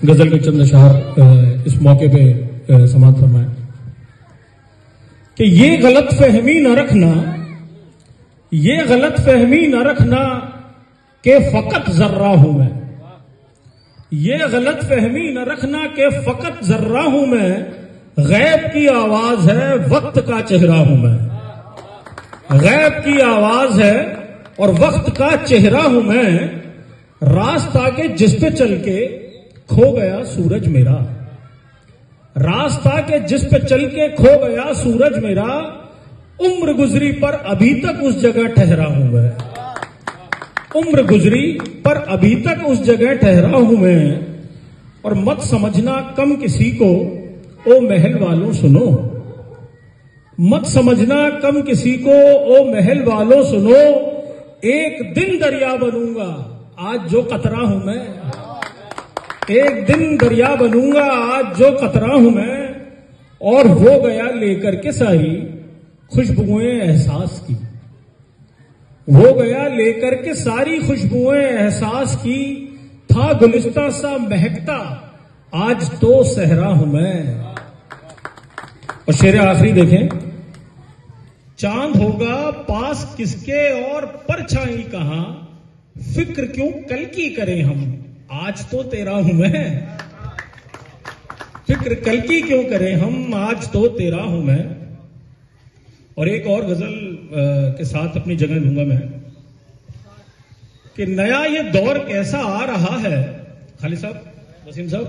غزل کے چند اشعار اس موقع پہ سماعت فرمائیں کہ یہ غلط فہمی نہ رکھنا، یہ غلط فہمی نہ رکھنا کہ فقط ذرہ ہوں میں، یہ غلط فہمی نہ رکھنا کہ فقط ذرہ ہوں میں، غیب کی آواز ہے وقت کا چہرہ ہوں میں، غیب کی آواز ہے اور وقت کا چہرہ ہوں میں، راستہ کے جس پہ چل کے کھو گیا سورج میرا، راستہ کے جس پہ چل کے کھو گیا سورج میرا، عمر گزری پر ابھی تک اس جگہ ٹھہرا ہوں میں، عمر گزری پر ابھی تک اس جگہ ٹھہرا ہوں میں، اور مت سمجھنا کم کسی کو او محل والوں سنو، مت سمجھنا کم کسی کو او محل والوں سنو، ایک دن دریا بنوں گا آج جو قطرہ ہوں میں، ایک دن دریا بنوں گا آج جو قطرہ ہوں میں، اور ہو گیا لے کر کے ساری خوشبوئیں احساس کی، ہو گیا لے کر کے ساری خوشبوئیں احساس کی، تھا گلستہ سا مہکتا آج تو صحرا ہوں میں۔ اور شعر آخری دیکھیں، چاند ہوگا پاس کس کے اور پرچھائی کہاں، فکر کیوں کل کی کریں ہم آج تو تیرا ہوں میں، فکر کل کی کیوں کریں ہم آج تو تیرا ہوں میں۔ اور ایک اور غزل کے ساتھ اپنی جگہ لوں گا میں کہ نیا یہ دور کیسا آ رہا ہے، خالد صاحب، وسیم صاحب،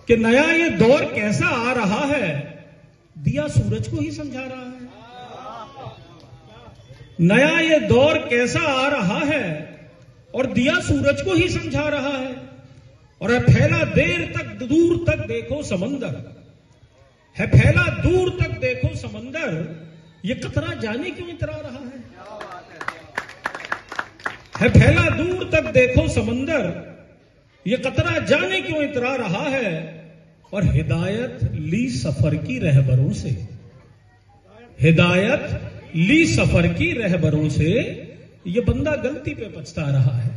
کہ نیا یہ دور کیسا آ رہا ہے، دیا سورج کو ہی سمجھا رہا ہے، نیا یہ دور کیسا آ رہا ہے اور دیا سورج کو ہی سمجھا رہا ہے، اور ہے پھیلا دیر تک دور تک دیکھو سمندر، ہے پھیلا دور تک دیکھو سمندر، یہ قطرہ جانے کیوں اترا رہا ہے پھیلا دور تک دیکھو سمندر، یہ قطرہ جانے کیوں اترا رہا ہے، اور ہدایت لی سفر کی رہبروں سے، ہدایت لی سفر کی رہبروں سے، یہ بندہ غلطی پہ پچھتا رہا ہے،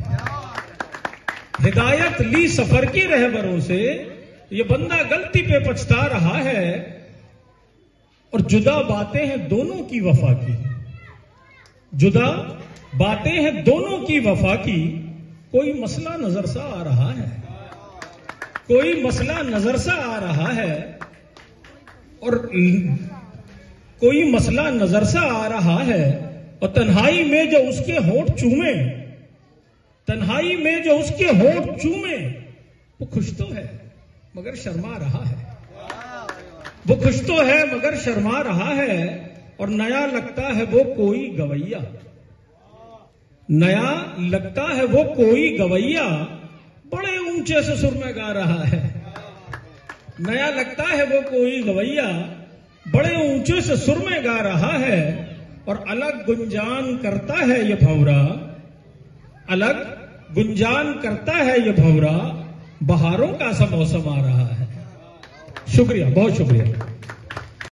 ہدایت لی سفر کی رہبروں سے، یہ بندہ غلطی پہ پچھتا رہا ہے، اور جدا باتیں ہیں دونوں کی وفا کی، جدا باتیں ہیں دونوں کی وفا کی، کوئی مسئلہ نظر سا آ رہا ہے، کوئی مسئلہ نظر سا آ رہا ہے، اور کوئی مسئلہ نظر سا آ رہا ہے، اور تنہائی میں جو اس کے ہونٹ چومے، تنہائی میں جو اس کے ہونٹ چومے، وہ خوش تو ہے مگر شرما رہا ہے، وہ خوش تو ہے مگر شرما رہا ہے، اور نیا لگتا ہے وہ کوئی گویا، نیا لگتا ہے وہ کوئی گویا، بڑے اونچے سے سر میں گا رہا ہے، نیا لگتا ہے وہ کوئی گویا، بڑے اونچے سے سر میں گا رہا ہے، اور الگ گنجان کرتا ہے یہ بھورا، الگ گنجان کرتا ہے یہ بھورا، بہاروں کا سا موسم آ رہا ہے۔ شکریہ، بہت شکریہ۔